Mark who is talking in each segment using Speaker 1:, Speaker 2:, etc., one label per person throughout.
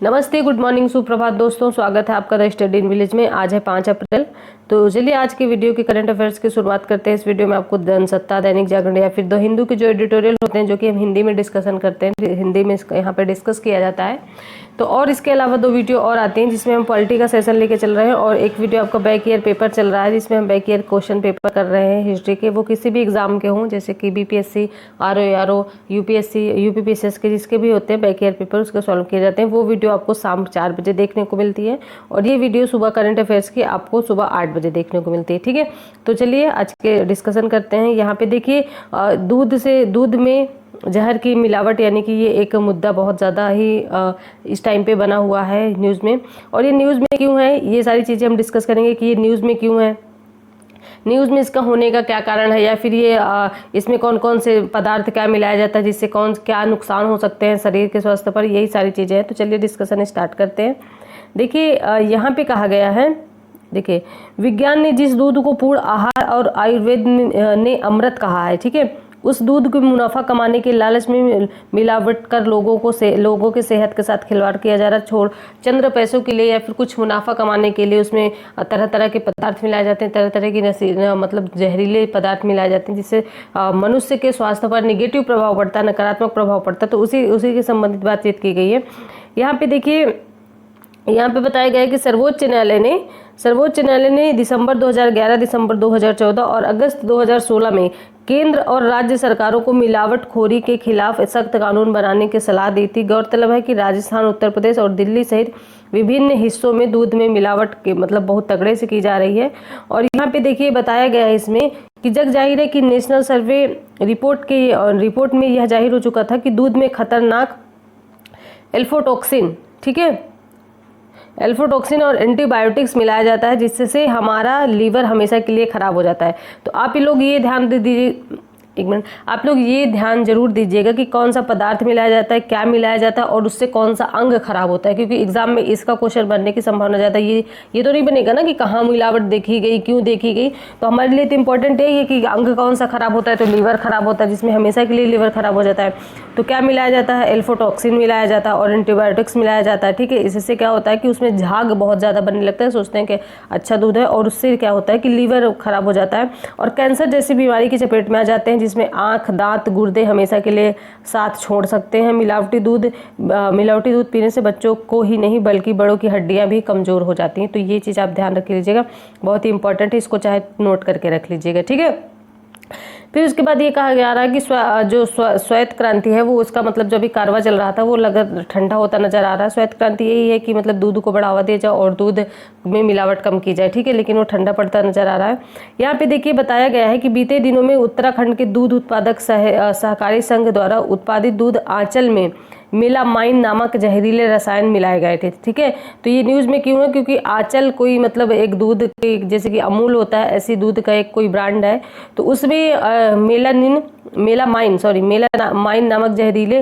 Speaker 1: नमस्ते, good morning, सुप्रभात दोस्तों। स्वागत है आपका द स्टडी इन विलेज में। आज है 5 अप्रैल। तो चलिए आज के वीडियो के करंट अफेयर्स की शुरुआत करते हैं। इस वीडियो में आपको जनसत्ता, दैनिक जागरण या फिर द हिंदू के जो एडिटोरियल होते हैं, जो कि हम हिंदी में डिस्कशन करते हैं, हिंदी में यहाँ पे डिस्कस किया जाता है। तो और इसके अलावा 2 वीडियो और आते हैं जिसमें हम पॉलिटी का सेशन लेके चल रहे हैं, और एक वीडियो आपका बैक ईयर पेपर चल रहा है जिसमें हम बैक ईयर क्वेश्चन पेपर कर रहे हैं हिस्ट्री के। वो किसी भी एग्जाम के हों, जैसे कि बीपीएससी, आरओ, यूपीएससी, यूपीपीसीएस के जिसके भी होते हैं बैक ईयर पेपर, उसके सॉल्व किए जाते हैं। वो वीडियो आपको शाम 4 बजे देखने को मिलती है, और ये वीडियो सुबह करंट अफेयर्स की आपको सुबह 8 बजे देखने को मिलती है। ठीक है, तो चलिए आज के डिस्कशन करते हैं। यहाँ पे देखिए, दूध में जहर की मिलावट, यानी कि ये एक मुद्दा बहुत ज़्यादा ही इस टाइम पे बना हुआ है न्यूज़ में। और ये न्यूज़ में क्यों है, ये सारी चीज़ें हम डिस्कस करेंगे कि ये न्यूज़ में क्यों है, न्यूज़ में इसका होने का क्या कारण है, या फिर ये इसमें कौन कौन से पदार्थ क्या मिलाया जाता है जिससे कौन क्या नुकसान हो सकते हैं शरीर के स्वास्थ्य पर, यही सारी चीज़ें हैं। तो चलिए डिस्कशन स्टार्ट करते हैं। देखिए यहाँ पे कहा गया है, देखिए, विज्ञान ने जिस दूध को पूर्ण आहार और आयुर्वेद ने अमृत कहा है, ठीक है, उस दूध को मुनाफा कमाने के लालच में मिलावट कर लोगों के सेहत के साथ खिलवाड़ किया जा रहा है। चंद्र पैसों के लिए या फिर कुछ मुनाफा कमाने के लिए उसमें तरह तरह के पदार्थ मिलाए जाते हैं, तरह तरह की मतलब जहरीले पदार्थ मिलाए जाते हैं, जिससे मनुष्य के स्वास्थ्य पर निगेटिव प्रभाव पड़ता है, नकारात्मक प्रभाव पड़ता है। तो उसी के संबंधित बातचीत की गई है। यहाँ पे देखिए, यहाँ पे बताया गया है कि सर्वोच्च न्यायालय ने दिसंबर 2011, दिसंबर 2014 और अगस्त 2016 में केंद्र और राज्य सरकारों को मिलावटखोरी के खिलाफ सख्त कानून बनाने की सलाह दी थी। गौरतलब है कि राजस्थान, उत्तर प्रदेश और दिल्ली सहित विभिन्न हिस्सों में दूध में मिलावट के मतलब बहुत तगड़े से की जा रही है। और यहाँ पे देखिए बताया गया है इसमें कि जग जाहिर है कि नेशनल सर्वे रिपोर्ट में यह जाहिर हो चुका था कि दूध में खतरनाक एल्फोटॉक्सिन, ठीक है, एल्फोटॉक्सिन और एंटीबायोटिक्स मिलाया जाता है, जिससे हमारा लीवर हमेशा के लिए खराब हो जाता है। तो आप लोग ये ध्यान दे दीजिए, एक मिनट, आप लोग ये ध्यान जरूर दीजिएगा कि कौन सा पदार्थ मिलाया जाता है, क्या मिलाया जाता है और उससे कौन सा अंग खराब होता है, क्योंकि एग्जाम में इसका क्वेश्चन बनने की संभावना ज़्यादा। ये तो नहीं बनेगा ना कि कहाँ मिलावट देखी गई, क्यों देखी गई। तो हमारे लिए तो इंपॉर्टेंट यही है कि अंग कौन सा खराब होता है, तो लीवर खराब होता है, जिसमें हमेशा के लिए लीवर खराब हो जाता है। तो क्या मिलाया जाता है, एल्फोटॉक्सिन मिलाया जाता है और एंटीबायोटिक्स मिलाया जाता है, ठीक है। इससे क्या होता है कि उसमें झाग बहुत ज़्यादा बनने लगता है, सोचते हैं कि अच्छा दूध है, और उससे क्या होता है कि लीवर खराब हो जाता है और कैंसर जैसी बीमारी की चपेट में आ जाते हैं, जिसमें आँख, दांत, गुर्दे हमेशा के लिए साथ छोड़ सकते हैं। मिलावटी दूध पीने से बच्चों को ही नहीं बल्कि बड़ों की हड्डियां भी कमज़ोर हो जाती हैं। तो ये चीज़ आप ध्यान रख लीजिएगा, बहुत ही इंपॉर्टेंट है, इसको चाहे नोट करके रख लीजिएगा, ठीक है। फिर उसके बाद ये कहा जा रहा है कि जो श्वेत क्रांति है, वो उसका मतलब जो भी कारवा चल रहा था वो लगा ठंडा होता नजर आ रहा है। श्वेत क्रांति यही है कि मतलब दूध को बढ़ावा दिया जाए और दूध में मिलावट कम की जाए, ठीक है, लेकिन वो ठंडा पड़ता नजर आ रहा है। यहाँ पे देखिए बताया गया है कि बीते दिनों में उत्तराखंड के दूध उत्पादक सहकारी संघ द्वारा उत्पादित दूध आंचल में मेलामाइन नामक जहरीले रसायन मिलाए गए थे, ठीक है। तो ये न्यूज़ में क्यों है, क्योंकि आंचल कोई मतलब एक दूध के, जैसे कि अमूल होता है, ऐसी दूध का एक कोई ब्रांड है, तो उसमें मेलामाइन नामक जहरीले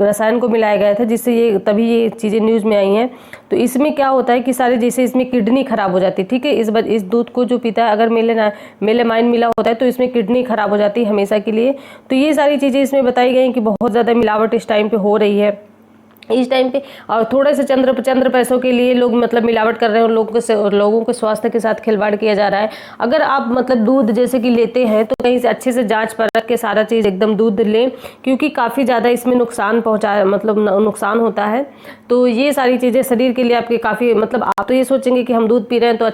Speaker 1: रसायन को मिलाया गया था, जिससे ये तभी ये चीज़ें न्यूज़ में आई हैं। तो इसमें क्या होता है कि सारे, जैसे इसमें किडनी खराब हो जाती है, ठीक है, इस दूध को जो पीता है अगर मेलामाइन मिला होता है तो इसमें किडनी खराब हो जाती है हमेशा के लिए। तो ये सारी चीज़ें इसमें बताई गई कि बहुत ज़्यादा मिलावट इस टाइम पे हो रही है इस टाइम पे, और थोड़े से चंद्र पैसों के लिए लोग मतलब मिलावट कर रहे हैं और लोगों के स्वास्थ्य के साथ खिलवाड़ किया जा रहा है। अगर आप मतलब दूध जैसे कि लेते हैं तो कहीं से अच्छे से जांच परख के सारा चीज़ एकदम दूध लें, क्योंकि काफ़ी ज़्यादा इसमें नुकसान होता है। तो ये सारी चीज़ें शरीर के लिए आपके काफ़ी, मतलब आप तो ये सोचेंगे कि हम दूध पी रहे हैं तो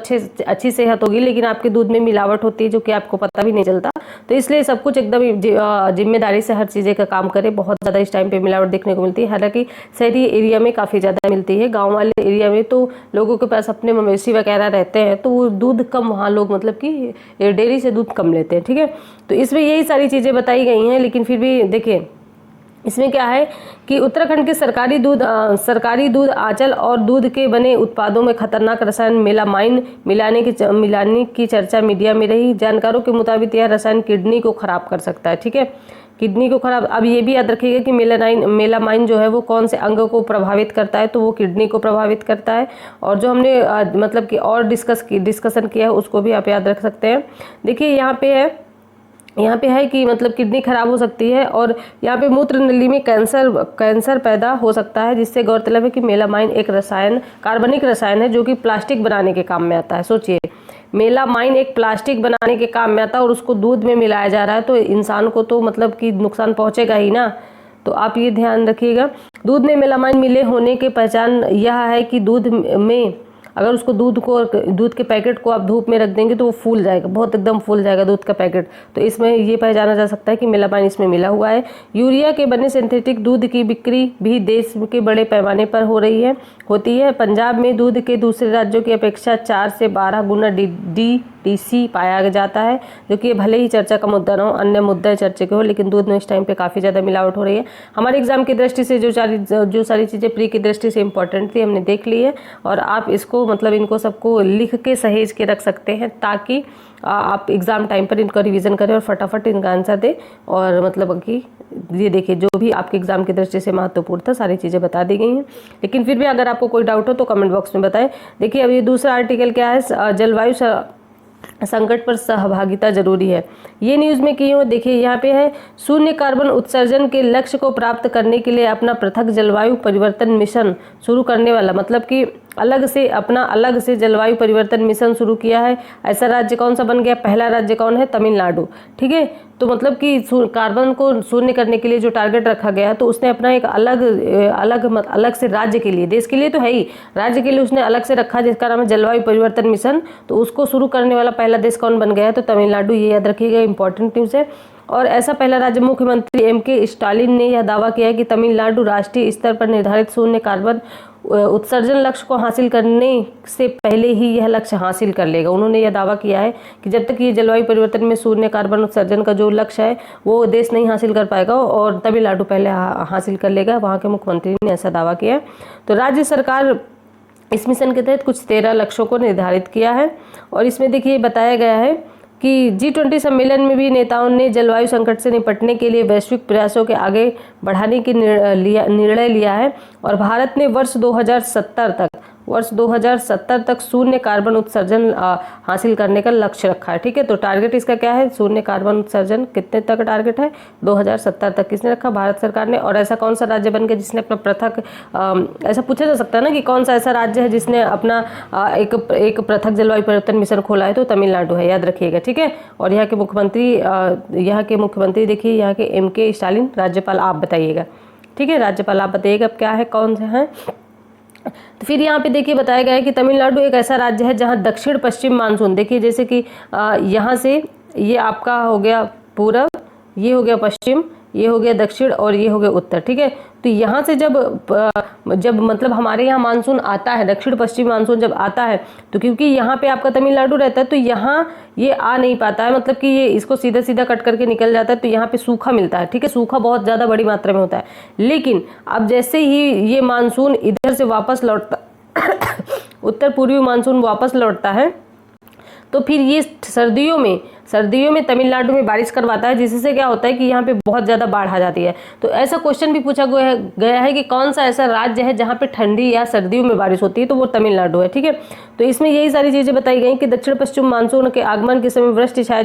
Speaker 1: अच्छी सेहत होगी, लेकिन आपके दूध में मिलावट होती है जो कि आपको पता भी नहीं चलता। तो इसलिए सब कुछ एकदम जिम्मेदारी से हर चीज़ें का काम करें। बहुत ज़्यादा इस टाइम पे मिलावट देखने को मिलती है, हालांकि शहरी एरिया में काफ़ी ज़्यादा मिलती है। गांव वाले एरिया में तो लोगों के पास अपने मवेशी वगैरह रहते हैं, तो वो दूध कम, वहाँ लोग मतलब कि डेयरी से दूध कम लेते हैं, ठीक है। तो इसमें यही सारी चीज़ें बताई गई हैं, लेकिन फिर भी देखिए इसमें क्या है कि उत्तराखंड के सरकारी दूध आंचल और दूध के बने उत्पादों में खतरनाक रसायन मेलामाइन मिलाने की चर्चा मीडिया में रही। जानकारों के मुताबिक यह रसायन किडनी को खराब कर सकता है, ठीक है, किडनी को खराब। अब ये भी याद रखिएगा कि मेलामाइन जो है वो कौन से अंग को प्रभावित करता है, तो वो किडनी को प्रभावित करता है। और जो हमने मतलब कि और डिस्कशन किया है उसको भी आप याद रख सकते हैं। देखिए यहाँ पे है, यहाँ पे है कि मतलब किडनी खराब हो सकती है, और यहाँ पे मूत्र नली में कैंसर पैदा हो सकता है, जिससे गौरतलब है कि मेलामाइन एक रसायन, कार्बनिक रसायन है जो कि प्लास्टिक बनाने के काम में आता है। सोचिए, मेलामाइन एक प्लास्टिक बनाने के काम में आता है और उसको दूध में मिलाया जा रहा है, तो इंसान को तो मतलब कि नुकसान पहुंचेगा ही ना। तो आप ये ध्यान रखिएगा। दूध में मेलामाइन मिले होने की पहचान यह है कि दूध में अगर उसको दूध के पैकेट को आप धूप में रख देंगे तो वो फूल जाएगा, बहुत एकदम फूल जाएगा दूध का पैकेट। तो इसमें ये पहचाना जा सकता है कि मेलामाइन इसमें मिला हुआ है। यूरिया के बने सिंथेटिक दूध की बिक्री भी देश के बड़े पैमाने पर होती है। पंजाब में दूध के दूसरे राज्यों की अपेक्षा 4 से 12 गुना DDTC पाया जाता है, जो कि भले ही चर्चा का मुद्दा ना हो, अन्य मुद्दे चर्चा के हो, लेकिन दूध में इस टाइम पे काफ़ी ज़्यादा मिलावट हो रही है। हमारे एग्जाम की दृष्टि से जो सारी चीज़ें प्री की दृष्टि से इंपॉर्टेंट थी हमने देख ली है, और आप इसको मतलब इनको सबको लिख के सहेज के रख सकते हैं, ताकि आप एग्ज़ाम टाइम पर इनका रिवीजन करें और फटाफट इनका आंसर दें। और मतलब कि ये देखिए, जो भी आपके एग्जाम की दृष्टि से महत्वपूर्ण था सारी चीज़ें बता दी गई हैं, लेकिन फिर भी अगर आपको कोई डाउट हो तो कमेंट बॉक्स में बताएं। देखिए, अब ये दूसरा आर्टिकल क्या है, जलवायु संकट पर सहभागिता जरूरी है। ये न्यूज़ में की हूँ। देखिए यहाँ पे है, शून्य कार्बन उत्सर्जन के लक्ष्य को प्राप्त करने के लिए अपना पृथक जलवायु परिवर्तन मिशन शुरू करने वाला, मतलब कि अलग से जलवायु परिवर्तन मिशन शुरू किया है। ऐसा राज्य कौन सा बन गया? पहला राज्य कौन है? तमिलनाडु। ठीक है, तो मतलब कि कार्बन को शून्य करने के लिए जो टारगेट रखा गया, तो उसने अपना एक अलग से राज्य के लिए, देश के लिए तो है ही, राज्य के लिए उसने अलग से रखा, जिसका नाम है जलवायु परिवर्तन मिशन। तो उसको शुरू करने वाला पहला देश कौन बन गया है? तो तमिलनाडु। ये याद रखिएगा, इंपॉर्टेंट न्यूज़ है। और ऐसा पहला राज्य मुख्यमंत्री MK स्टालिन ने यह दावा किया है कि तमिलनाडु राष्ट्रीय स्तर पर निर्धारित शून्य कार्बन उत्सर्जन लक्ष्य को हासिल करने से पहले ही यह लक्ष्य हासिल कर लेगा। उन्होंने यह दावा किया है कि जब तक ये जलवायु परिवर्तन में शून्य कार्बन उत्सर्जन का जो लक्ष्य है वो देश नहीं हासिल कर पाएगा, और तमिलनाडु पहले हासिल कर लेगा। वहाँ के मुख्यमंत्री ने ऐसा दावा किया है। तो राज्य सरकार इस मिशन के तहत कुछ 13 लक्ष्यों को निर्धारित किया है, और इसमें देखिए बताया गया है कि G20 सम्मेलन में भी नेताओं ने जलवायु संकट से निपटने के लिए वैश्विक प्रयासों के आगे बढ़ाने की निर्णय लिया है, और भारत ने वर्ष 2070 तक शून्य कार्बन उत्सर्जन हासिल करने का लक्ष्य रखा है। ठीक है, तो टारगेट इसका क्या है? शून्य कार्बन उत्सर्जन कितने तक टारगेट है? 2070 तक। किसने रखा? भारत सरकार ने। और ऐसा कौन सा राज्य बन गया जिसने अपना पृथक, ऐसा पूछा जा सकता है ना कि कौन सा ऐसा राज्य है जिसने अपना एक पृथक जलवायु परिवर्तन मिशन खोला है? तो तमिलनाडु है, याद रखिएगा। ठीक है, और यहाँ के मुख्यमंत्री देखिए, यहाँ के MK स्टालिन। राज्यपाल आप बताइएगा। ठीक है, राज्यपाल आप बताइएगा अब क्या है, कौन से हैं। तो फिर यहाँ पे देखिए बताया गया है कि तमिलनाडु एक ऐसा राज्य है जहाँ दक्षिण पश्चिम मानसून, देखिए जैसे कि यहाँ से ये आपका हो गया पूरब, ये हो गया पश्चिम, ये हो गया दक्षिण, और ये हो गया उत्तर। ठीक है, तो यहाँ से जब मतलब हमारे यहाँ मानसून आता है, दक्षिण पश्चिम मानसून जब आता है, तो क्योंकि यहाँ पे आपका तमिलनाडु रहता है, तो यहाँ ये आ नहीं पाता है, मतलब कि ये इसको सीधा सीधा कट करके निकल जाता है, तो यहाँ पे सूखा मिलता है। ठीक है, सूखा बहुत ज़्यादा बड़ी मात्रा में होता है। लेकिन अब जैसे ही ये मानसून इधर से वापस लौटता उत्तर पूर्वी मानसून वापस लौटता है, तो फिर ये सर्दियों में तमिलनाडु में बारिश करवाता है, जिससे क्या होता है कि यहाँ पे बहुत ज़्यादा बाढ़ आ जाती है। तो ऐसा क्वेश्चन भी पूछा गया है कि कौन सा ऐसा राज्य है जहाँ पे ठंडी या सर्दियों में बारिश होती है? तो वो तमिलनाडु है। ठीक है, तो इसमें यही सारी चीज़ें बताई गई कि दक्षिण पश्चिम मानसून के आगमन के समय वृष्टि छाया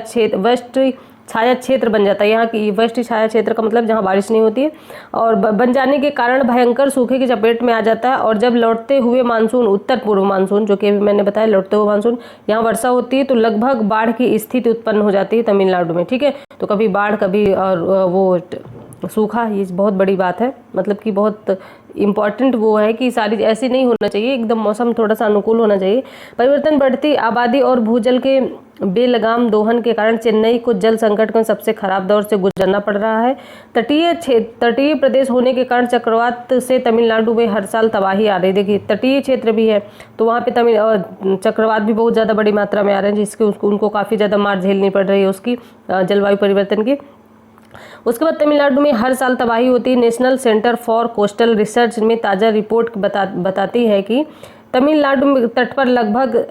Speaker 1: क्षेत्र बन जाता है। यहाँ की वृष्टि छाया क्षेत्र का मतलब जहाँ बारिश नहीं होती है, और बन जाने के कारण भयंकर सूखे की चपेट में आ जाता है। और जब लौटते हुए मानसून, उत्तर पूर्व मानसून, जो कि अभी मैंने बताया लौटते हुए मानसून, यहाँ वर्षा होती है, तो लगभग बाढ़ की स्थिति उत्पन्न हो जाती है तमिलनाडु में। ठीक है, तो कभी बाढ़, कभी और वो सूखा, ये बहुत बड़ी बात है, मतलब कि बहुत इम्पॉर्टेंट वो है कि सारी ऐसे नहीं होना चाहिए, एकदम मौसम थोड़ा सा अनुकूल होना चाहिए। परिवर्तन, बढ़ती आबादी और भूजल के बेलगाम दोहन के कारण चेन्नई को जल संकट के सबसे खराब दौर से गुजरना पड़ रहा है। तटीय प्रदेश होने के कारण चक्रवात से तमिलनाडु में हर साल तबाही आ रही। देखिए, तटीय क्षेत्र भी है, तो वहाँ पे चक्रवात भी बहुत ज़्यादा बड़ी मात्रा में आ रहे हैं, जिसके उनको काफ़ी ज़्यादा मार झेलनी पड़ रही है उसकी, जलवायु परिवर्तन की। उसके बाद तमिलनाडु में हर साल तबाही होती है। National centre for coastal research में ताज़ा रिपोर्ट बताती है कि तमिलनाडु में तट पर लगभग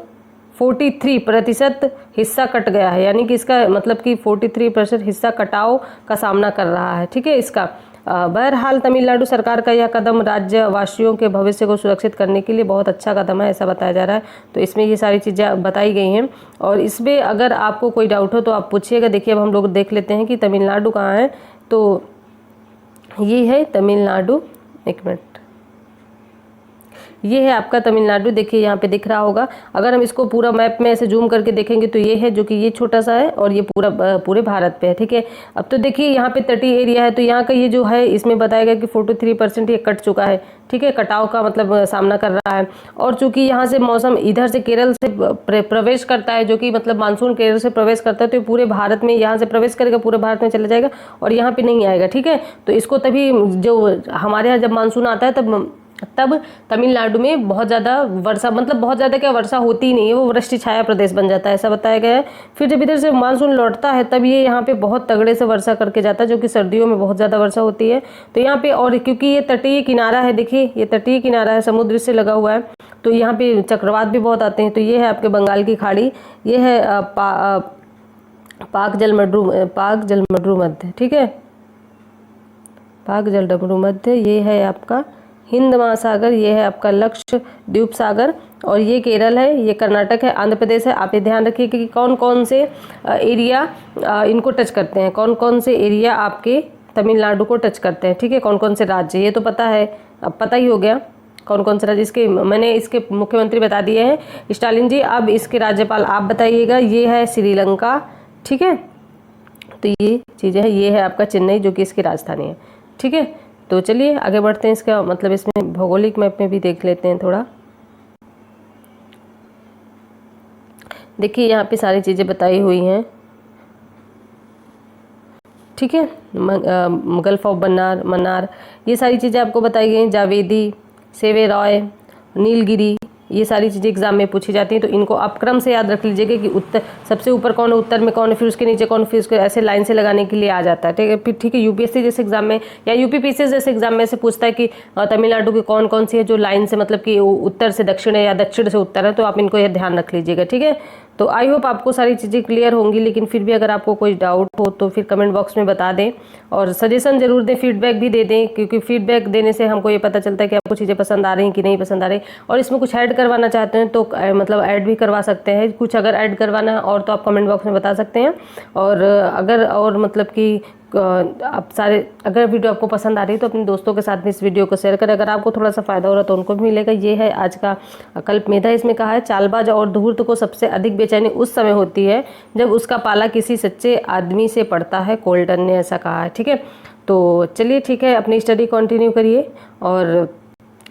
Speaker 1: 43% हिस्सा कट गया है, यानी कि इसका मतलब कि 43% हिस्सा कटाव का सामना कर रहा है। ठीक है, इसका बहरहाल तमिलनाडु सरकार का यह कदम राज्यवासियों के भविष्य को सुरक्षित करने के लिए बहुत अच्छा कदम है, ऐसा बताया जा रहा है। तो इसमें ये सारी चीज़ें बताई गई हैं और इसमें अगर आपको कोई डाउट हो तो आप पूछिएगा। देखिए अब हम लोग देख लेते हैं कि तमिलनाडु कहाँ है। तो ये है तमिलनाडु, एक मिनट, ये है आपका तमिलनाडु। देखिए यहाँ पे दिख रहा होगा। अगर हम इसको पूरा मैप में ऐसे जूम करके देखेंगे तो ये है, जो कि ये छोटा सा है और ये पूरे भारत पे है, ठीक है। अब तो देखिए यहाँ पे तटीय एरिया है, तो यहाँ का ये जो है इसमें बताया गया कि 43% ये कट चुका है, ठीक है, कटाव का मतलब सामना कर रहा है। और चूंकि यहाँ से मौसम इधर से केरल से प्रवेश करता है, जो कि मतलब मानसून केरल से प्रवेश करता है, तो पूरे भारत में यहाँ से प्रवेश करेगा, पूरे भारत में चला जाएगा और यहाँ पे नहीं आएगा, ठीक है। तो इसको तभी जो हमारे यहाँ जब मानसून आता है तब तमिलनाडु में बहुत ज़्यादा वर्षा, मतलब बहुत ज़्यादा क्या वर्षा होती ही नहीं है, वो वृष्टि छाया प्रदेश बन जाता है, ऐसा बताया गया है। फिर जब इधर से मानसून लौटता है तब ये यहाँ पे बहुत तगड़े से वर्षा करके जाता है, जो कि सर्दियों में बहुत ज़्यादा वर्षा होती है। तो यहाँ पे, और क्योंकि ये तटीय किनारा है, देखिए ये तटीय किनारा है, समुद्र से लगा हुआ है, तो यहाँ पे चक्रवात भी बहुत आते हैं। तो ये है आपके बंगाल की खाड़ी, ये है पाक जलमंडू मध्य, ठीक है, पाक जलमंडू मध्य, ये है आपका हिंद महासागर, ये है आपका लक्षद्वीप सागर, और ये केरल है, ये कर्नाटक है, आंध्र प्रदेश है। आप ये ध्यान रखिए कि कौन कौन से एरिया इनको टच करते हैं, कौन कौन से एरिया आपके तमिलनाडु को टच करते हैं, ठीक है, कौन कौन से राज्य, ये तो पता है, अब पता ही हो गया कौन कौन से राज्य। इसके मैंने इसके मुख्यमंत्री बता दिए हैं, स्टालिन जी। अब इसके राज्यपाल आप बताइएगा। ये है श्रीलंका, ठीक है, तो ये चीज़ें हैं। ये है आपका चेन्नई, जो कि इसकी राजधानी है, ठीक है। तो चलिए आगे बढ़ते हैं। इसका मतलब इसमें भौगोलिक मैप में भी देख लेते हैं थोड़ा। देखिए यहाँ पे सारी चीज़ें बताई हुई हैं, ठीक है। गल्फ ऑफ मन्नार, ये सारी चीज़ें आपको बताई गई हैं। जावेदी, सेवेरॉय, नीलगिरी, ये सारी चीज़ें एग्जाम में पूछी जाती हैं। तो इनको आप क्रम से याद रख लीजिएगा कि उत्तर सबसे ऊपर कौन है, उत्तर में कौन है, फिर उसके नीचे कौन, फिर उसको ऐसे लाइन से लगाने के लिए आ जाता है, ठीक है। फिर ठीक है, यूपीएससी जैसे एग्जाम में या यूपीपीसी जैसे एग्जाम में से पूछता है कि तमिलनाडु की कौन कौन सी है जो लाइन से, मतलब कि उत्तर से दक्षिण है या दक्षिण से उत्तर है, तो आप इनको यह ध्यान रख लीजिएगा, ठीक है। तो आई होप आपको सारी चीज़ें क्लियर होंगी, लेकिन फिर भी अगर आपको कोई डाउट हो तो फिर कमेंट बॉक्स में बता दें और सजेशन जरूर दें, फीडबैक भी दे दें, क्योंकि फीडबैक देने से हमको ये पता चलता है कि आपको चीज़ें पसंद आ रही हैं कि नहीं पसंद आ रही। और इसमें कुछ ऐड करवाना चाहते हैं तो मतलब ऐड भी करवा सकते हैं, कुछ अगर ऐड करवाना है और तो आप कमेंट बॉक्स में बता सकते हैं। और अगर और मतलब कि आप सारे, अगर वीडियो आपको पसंद आ रही है तो अपने दोस्तों के साथ भी इस वीडियो को शेयर करें, अगर आपको थोड़ा सा फायदा हो रहा है तो उनको भी मिलेगा। ये है आज का कल्प मेधा। इसमें कहा है चालबाज और धूर्त को सबसे अधिक बेचैनी उस समय होती है जब उसका पाला किसी सच्चे आदमी से पड़ता है, कोल्टन ने ऐसा कहा है, ठीक है। तो चलिए ठीक है, अपनी स्टडी कंटिन्यू करिए और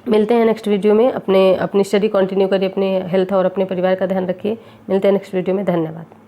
Speaker 1: मिलते हैं नेक्स्ट वीडियो में। अपनी स्टडी कंटिन्यू करिए, अपने हेल्थ और अपने परिवार का ध्यान रखिए। मिलते हैं नेक्स्ट वीडियो में, धन्यवाद।